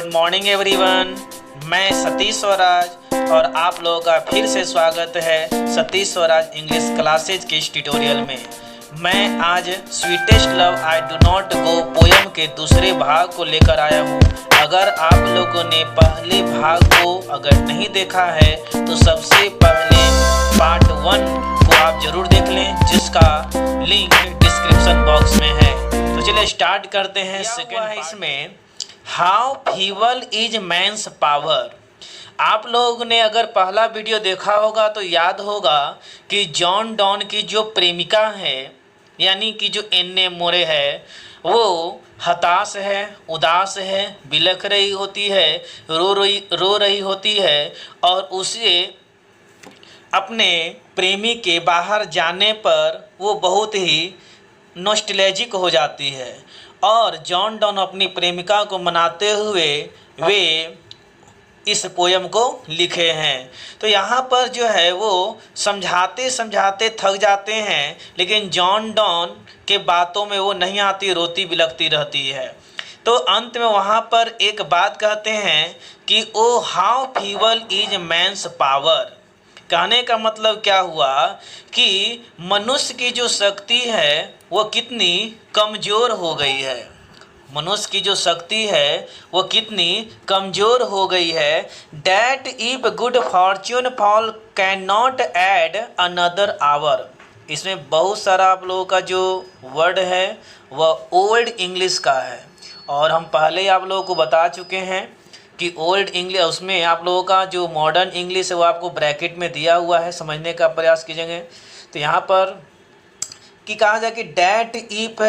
Good morning everyone. मैं सतीश स्वराज और आप लोगों का फिर से स्वागत है सतीश स्वराज इंग्लिश क्लासेज के इस ट्यूटोरियल में। मैं आज sweetest love I do not go poem के दूसरे भाग को लेकर आया हूँ। अगर आप लोगों ने पहले भाग को अगर नहीं देखा है तो सबसे पहले पार्ट 1 को आप जरूर देख लें, जिसका लिंक डिस्क्रिप्शन बॉक्स में है। तो चलिए स्टार्ट करते हैं। सेकेंड है इसमें how feeble is man's power. आप लोगों ने अगर पहला वीडियो देखा होगा तो याद होगा कि जॉन डॉन की जो प्रेमिका है यानी कि जो एन्ने मोरे है, वो हताश है, उदास है, बिलख रही होती है, रो रही होती है और उसे अपने प्रेमी के बाहर जाने पर वो बहुत ही नॉस्टैल्जिक हो जाती है और जॉन डॉन अपनी प्रेमिका को मनाते हुए वे इस पोयम को लिखे हैं। तो यहाँ पर जो है वो समझाते समझाते थक जाते हैं, लेकिन जॉन डॉन के बातों में वो नहीं आती, रोती बिलखती रहती है। तो अंत में वहाँ पर एक बात कहते हैं कि O how feeble is man's power. कहने का मतलब क्या हुआ कि मनुष्य की जो शक्ति है वो कितनी कमज़ोर हो गई है। मनुष्य की जो शक्ति है वो कितनी कमज़ोर हो गई है। That if good Fortune fall can not add another our. इसमें बहुत सारा आप लोगों का जो वर्ड है वह ओल्ड इंग्लिश का है और हम पहले ही आप लोगों को बता चुके हैं कि ओल्ड इंग्लिश, उसमें आप लोगों का जो मॉडर्न इंग्लिश है वो आपको ब्रैकेट में दिया हुआ है, समझने का प्रयास कीजिएगा। तो यहाँ पर कि कहा जाए कि that if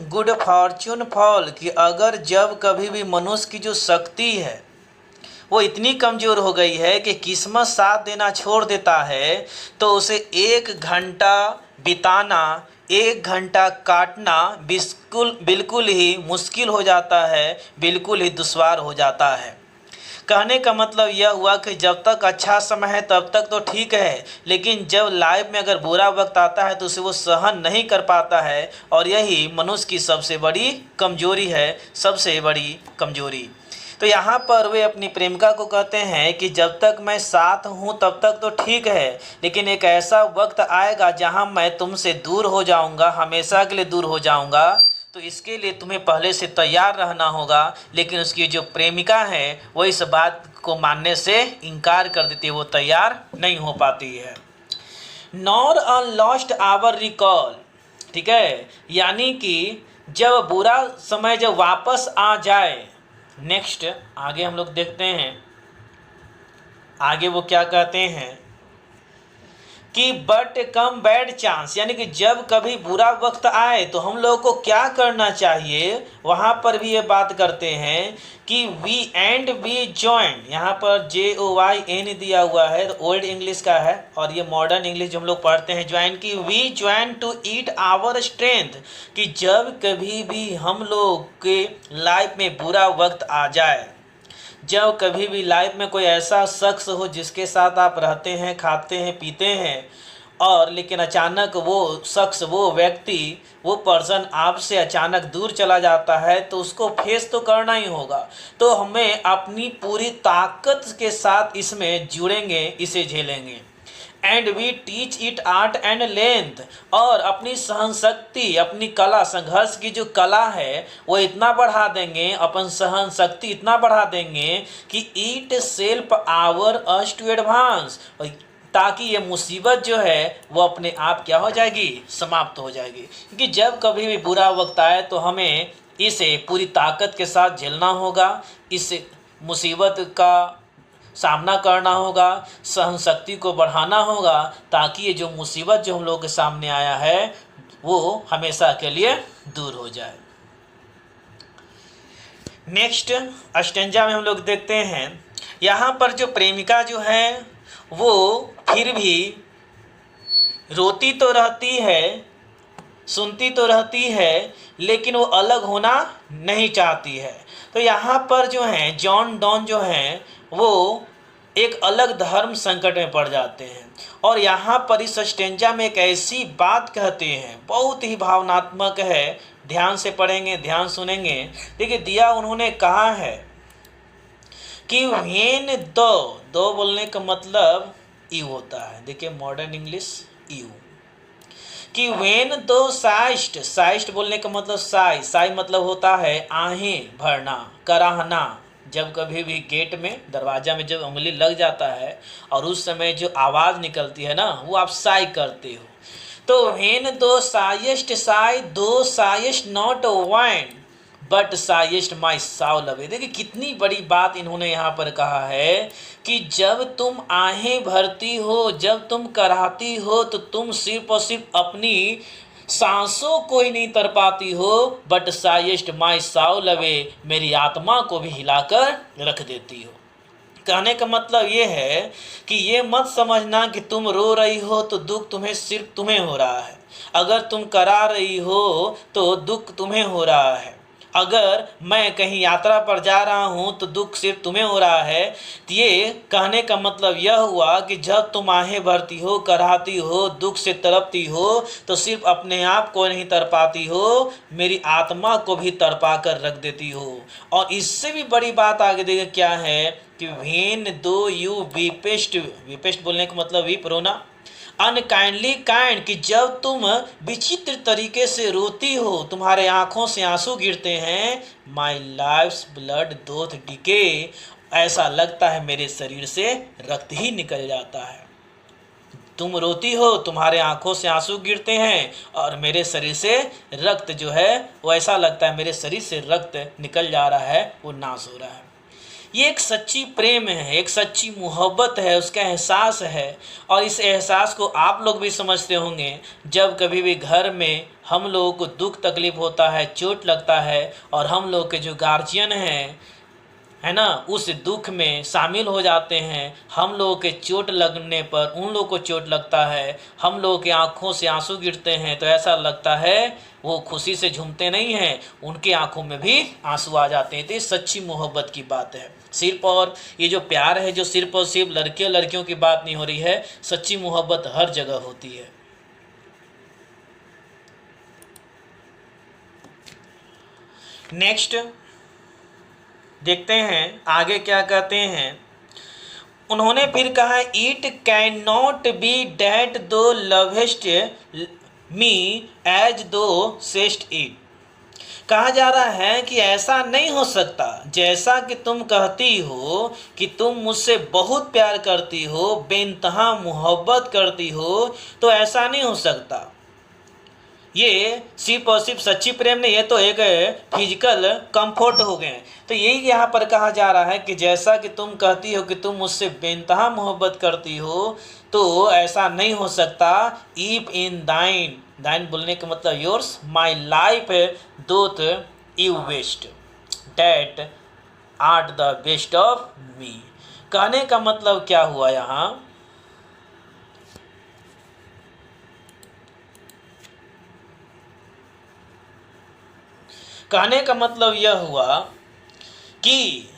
good Fortune fall, कि अगर जब कभी भी मनुष्य की जो शक्ति है वो इतनी कमज़ोर हो गई है कि किस्मत साथ देना छोड़ देता है, तो उसे 1 घंटा बिताना, 1 घंटा काटना बिल्कुल ही मुश्किल हो जाता है, बिल्कुल ही दुश्वार हो जाता है। कहने का मतलब यह हुआ कि जब तक अच्छा समय है तब तक तो ठीक है, लेकिन जब लाइफ में अगर बुरा वक्त आता है तो उसे वो सहन नहीं कर पाता है और यही मनुष्य की सबसे बड़ी कमजोरी है, सबसे बड़ी कमजोरी। तो यहाँ पर वे अपनी प्रेमिका को कहते हैं कि जब तक मैं साथ हूँ तब तक तो ठीक है, लेकिन एक ऐसा वक्त आएगा जहाँ मैं तुमसे दूर हो जाऊँगा, हमेशा के लिए दूर हो जाऊँगा। तो इसके लिए तुम्हें पहले से तैयार रहना होगा। लेकिन उसकी जो प्रेमिका है वो इस बात को मानने से इनकार कर देती है, वो तैयार नहीं हो पाती है। Nor a lost hour recall, ठीक है, यानी कि जब बुरा समय जब वापस आ जाए। नेक्स्ट आगे हम लोग देखते हैं, आगे वो क्या कहते हैं कि बट कम बैड चांस, यानी कि जब कभी बुरा वक्त आए तो हम लोगों को क्या करना चाहिए। वहाँ पर भी ये बात करते हैं कि वी जॉइन, यहाँ पर JOIN दिया हुआ है, तो ओल्ड इंग्लिश का है और ये मॉडर्न इंग्लिश जो हम लोग पढ़ते हैं ज्वाइन की, we join to eat our strength, कि जब कभी भी हम लोग के लाइफ में बुरा वक्त आ जाए, जब कभी भी लाइफ में कोई ऐसा शख्स हो जिसके साथ आप रहते हैं, खाते हैं, पीते हैं और लेकिन अचानक वो शख्स, वो व्यक्ति, वो पर्सन आपसे अचानक दूर चला जाता है, तो उसको फेस तो करना ही होगा। तो हमें अपनी पूरी ताकत के साथ इसमें जुड़ेंगे, इसे झेलेंगे। And we teach it art and length, और अपनी सहन शक्ति, अपनी कला, संघर्ष की जो कला है वो इतना बढ़ा देंगे, अपन सहन शक्ति इतना बढ़ा देंगे कि it self our us to advance, ताकि ये मुसीबत जो है वो अपने आप क्या हो जाएगी, समाप्त हो जाएगी। क्योंकि जब कभी भी बुरा वक्त आए तो हमें इसे पूरी ताकत के साथ झेलना होगा, इस मुसीबत का सामना करना होगा, सहन शक्ति को बढ़ाना होगा, ताकि ये जो मुसीबत जो हम लोगों के सामने आया है वो हमेशा के लिए दूर हो जाए। नेक्स्ट स्टेंजा में हम लोग देखते हैं, यहाँ पर जो प्रेमिका जो है वो फिर भी रोती तो रहती है, सुनती तो रहती है, लेकिन वो अलग होना नहीं चाहती है। तो यहाँ पर जो है जॉन डॉन जो हैं वो एक अलग धर्म संकट में पड़ जाते हैं और यहाँ पर इस स्टेंजा में एक ऐसी बात कहते हैं, बहुत ही भावनात्मक है, ध्यान से पढ़ेंगे, ध्यान सुनेंगे। देखिए दिया उन्होंने कहा है कि व्हेन दो बोलने का मतलब यू होता है। देखिए मॉडर्न इंग्लिश यू, कि व्हेन दो साइस्ट बोलने का मतलब साई मतलब होता है आहें भरना, कराहना। जब कभी भी गेट में दरवाजा में जब उंगली लग जाता है और उस समय जो आवाज़ निकलती है ना, वो आप साई करते हो। तो व्हेन दो साइस्ट नॉट वाइन बट साइस्ट माई साव लवे। देखिए कितनी बड़ी बात इन्होंने यहाँ पर कहा है कि जब तुम आहें भरती हो, जब तुम कराहती हो, तो तुम सिर्फ और सिर्फ अपनी सांसों को ही नहीं तर पाती हो, बट साइस्ट माई साव लवे, मेरी आत्मा को भी हिलाकर रख देती हो। कहने का मतलब ये है कि ये मत समझना कि तुम रो रही हो तो दुख तुम्हें सिर्फ तुम्हें हो रहा है। अगर तुम करा रही हो तो दुख तुम्हें हो रहा है। अगर मैं कहीं यात्रा पर जा रहा हूँ तो दुख सिर्फ तुम्हें हो रहा है। तो ये कहने का मतलब यह हुआ कि जब तुम आहें भरती हो, कराहती हो, दुख से तड़पती हो, तो सिर्फ अपने आप को नहीं तड़पाती हो, मेरी आत्मा को भी तड़पा कर रख देती हो। और इससे भी बड़ी बात आगे देखिए क्या है कि व्हेन दो यू वीपेस्ट बोलने का मतलब वीप रोना, अनकाइंडली काइंड कि जब तुम विचित्र तरीके से रोती हो, तुम्हारे आंखों से आंसू गिरते हैं, माई लाइफ्स ब्लड दोथ डिके, ऐसा लगता है मेरे शरीर से रक्त ही निकल जाता है। तुम रोती हो, तुम्हारे आंखों से आंसू गिरते हैं और मेरे शरीर से रक्त जो है वो ऐसा लगता है मेरे शरीर से रक्त निकल जा रहा है, वो नाश हो रहा है। ये एक सच्ची प्रेम है, एक सच्ची मोहब्बत है, उसका एहसास है। और इस एहसास को आप लोग भी समझते होंगे। जब कभी भी घर में हम लोगों को दुख तकलीफ होता है, चोट लगता है, और हम लोग के जो गार्जियन हैं है ना, उस दुख में शामिल हो जाते हैं, हम लोगों के चोट लगने पर उन लोगों को चोट लगता है, हम लोगों के आंखों से आंसू गिरते हैं, तो ऐसा लगता है वो खुशी से झूमते नहीं हैं, उनके आंखों में भी आंसू आ जाते हैं। तो ये सच्ची मोहब्बत की बात है। सिर्फ और ये जो प्यार है, जो सिर्फ और सिर्फ लड़के लड़कियों की बात नहीं हो रही है, सच्ची मोहब्बत हर जगह होती है। नेक्स्ट देखते हैं आगे क्या कहते हैं। उन्होंने फिर कहा it can not be that दो लवेस्ट मी एज दो सेस्ट इट। कहा जा रहा है कि ऐसा नहीं हो सकता, जैसा कि तुम कहती हो कि तुम मुझसे बहुत प्यार करती हो, बेइंतहा मोहब्बत करती हो, तो ऐसा नहीं हो सकता। ये सिर्फ और सिर्फ सच्ची प्रेम नहीं है, तो एक फिजिकल कंफर्ट हो गए। तो यही यहाँ पर कहा जा रहा है कि जैसा कि तुम कहती हो कि तुम मुझसे बेइंतहा मोहब्बत करती हो, तो ऐसा नहीं हो सकता। इफ इन दाइन बोलने का मतलब yours my life doth you best that art the best of me. कहने का मतलब क्या हुआ यहाँ, कहने का मतलब यह हुआ कि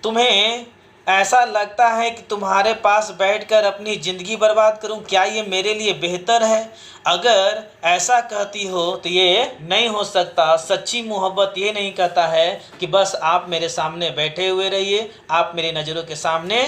तुम्हें ऐसा लगता है कि तुम्हारे पास बैठकर अपनी ज़िंदगी बर्बाद करूं, क्या ये मेरे लिए बेहतर है? अगर ऐसा कहती हो तो ये नहीं हो सकता। सच्ची मोहब्बत ये नहीं कहता है कि बस आप मेरे सामने बैठे हुए रहिए, आप मेरी नज़रों के सामने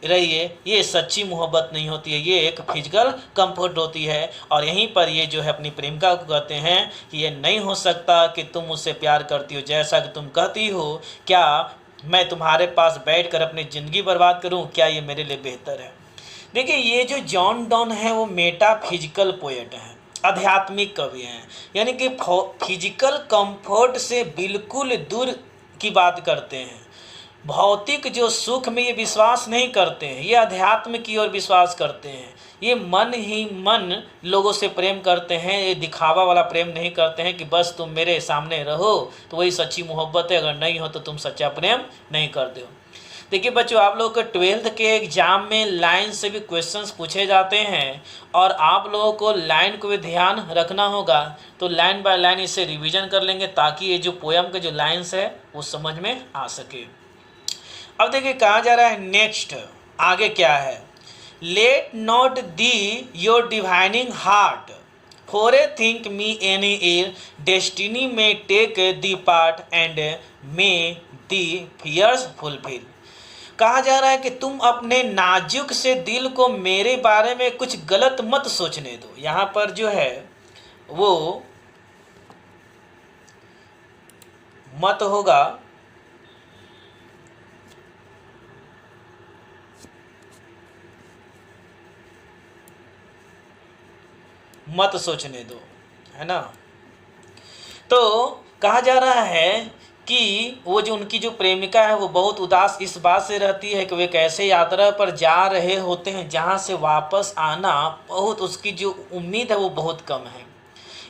रहिए। ये सच्ची मोहब्बत नहीं होती है, ये एक फिजिकल कंफर्ट होती है। और यहीं पर ये जो है अपनी प्रेमिका को कहते हैं कि ये नहीं हो सकता कि तुम मुझसे प्यार करती हो जैसा कि तुम कहती हो, क्या मैं तुम्हारे पास बैठकर अपनी ज़िंदगी बर्बाद करूं, क्या ये मेरे लिए बेहतर है? देखिए ये जो जॉन डॉन है वो मेटाफिजिकल पोएट हैं, आध्यात्मिक कवि हैं, यानी कि फिजिकल कंफर्ट से बिल्कुल दूर की बात करते हैं। भौतिक जो सुख में ये विश्वास नहीं करते हैं, ये अध्यात्म की ओर विश्वास करते हैं। ये मन ही मन लोगों से प्रेम करते हैं, ये दिखावा वाला प्रेम नहीं करते हैं कि बस तुम मेरे सामने रहो तो वही सच्ची मोहब्बत है, अगर नहीं हो तो तुम सच्चा प्रेम नहीं करते हो। देखिए बच्चों, आप लोगों के 12th के एग्ज़ाम में लाइन से भी क्वेश्चंस पूछे जाते हैं और आप लोगों को लाइन को भी ध्यान रखना होगा। तो लाइन बाय लाइन इसे रिवीजन कर लेंगे ताकि ये जो पोएम के जो लाइन्स है वो समझ में आ सके। अब देखिए कहा जा रहा है नेक्स्ट आगे क्या है, let not thy your divining heart forethink me any year destiny में take the part and may the fears fulfil. कहा जा रहा है कि तुम अपने नाजुक से दिल को मेरे बारे में कुछ गलत मत सोचने दो। यहाँ पर जो है वो मत होगा मत सोचने दो, है ना। तो कहा जा रहा है कि वो जो उनकी जो प्रेमिका है वो बहुत उदास इस बात से रहती है कि वे कैसे यात्रा पर जा रहे होते हैं जहाँ से वापस आना बहुत, उसकी जो उम्मीद है वो बहुत कम है।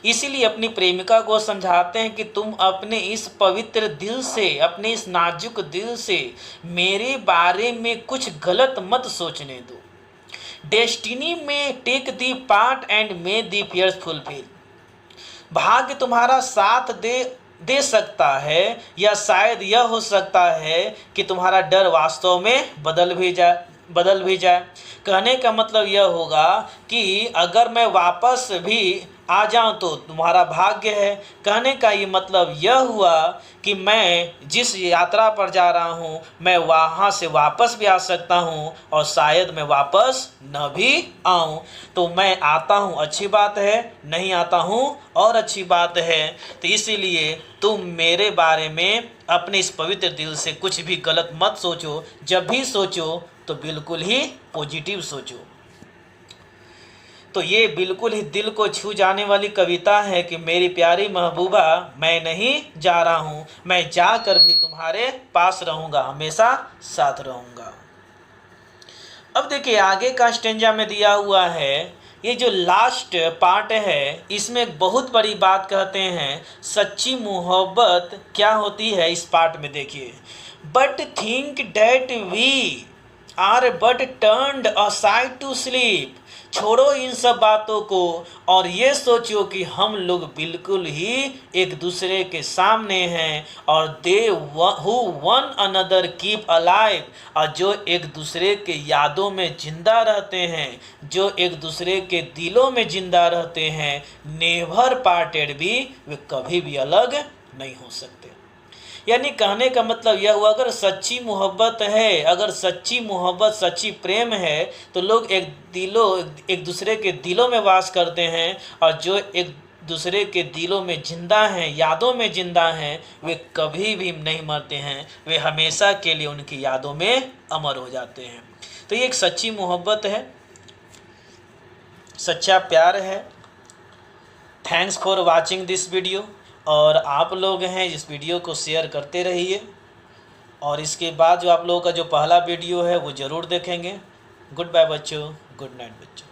इसीलिए अपनी प्रेमिका को समझाते हैं कि तुम अपने इस पवित्र दिल से, अपने इस नाजुक दिल से मेरे बारे में कुछ गलत मत सोचने दो। डेस्टिनी में take the part and may the fears fulfil. भाग्य तुम्हारा साथ दे सकता है, या शायद यह हो सकता है कि तुम्हारा डर वास्तव में बदल भी जाए। कहने का मतलब यह होगा कि अगर मैं वापस भी आ जाऊं तो तुम्हारा भाग्य है। कहने का ये मतलब यह हुआ कि मैं जिस यात्रा पर जा रहा हूं मैं वहां से वापस भी आ सकता हूं और शायद मैं वापस न भी आऊं। तो मैं आता हूं, अच्छी बात है, नहीं आता हूं और अच्छी बात है। तो इसीलिए तुम मेरे बारे में अपने इस पवित्र दिल से कुछ भी गलत मत सोचो। जब भी सोचो तो बिल्कुल ही पॉजिटिव सोचो। तो ये बिल्कुल ही दिल को छू जाने वाली कविता है कि मेरी प्यारी महबूबा, मैं नहीं जा रहा हूँ, मैं जाकर भी तुम्हारे पास रहूँगा, हमेशा साथ रहूँगा। अब देखिए आगे का स्टेंजा में दिया हुआ है, ये जो लास्ट पार्ट है इसमें एक बहुत बड़ी बात कहते हैं। सच्ची मोहब्बत क्या होती है इस पार्ट में देखिए। But think that we are but turned aside to sleep. छोड़ो इन सब बातों को और ये सोचो कि हम लोग बिल्कुल ही एक दूसरे के सामने हैं और they who one another keep alive, और जो एक दूसरे के यादों में जिंदा रहते हैं, जो एक दूसरे के दिलों में जिंदा रहते हैं, नेवर पार्टेड भी, वे कभी भी अलग नहीं हो सकते। यानी कहने का मतलब यह हुआ अगर सच्ची मोहब्बत है, अगर सच्ची मोहब्बत, सच्ची प्रेम है तो लोग एक दूसरे के दिलों में वास करते हैं, और जो एक दूसरे के दिलों में जिंदा हैं, यादों में जिंदा हैं, वे कभी भी नहीं मरते हैं, वे हमेशा के लिए उनकी यादों में अमर हो जाते हैं। तो ये एक सच्ची मोहब्बत है, सच्चा प्यार है। Thanks for watching this video. और आप लोग हैं इस वीडियो को शेयर करते रहिए, और इसके बाद जो आप लोगों का जो पहला वीडियो है वो ज़रूर देखेंगे। गुड बाय बच्चों, गुड नाइट बच्चों।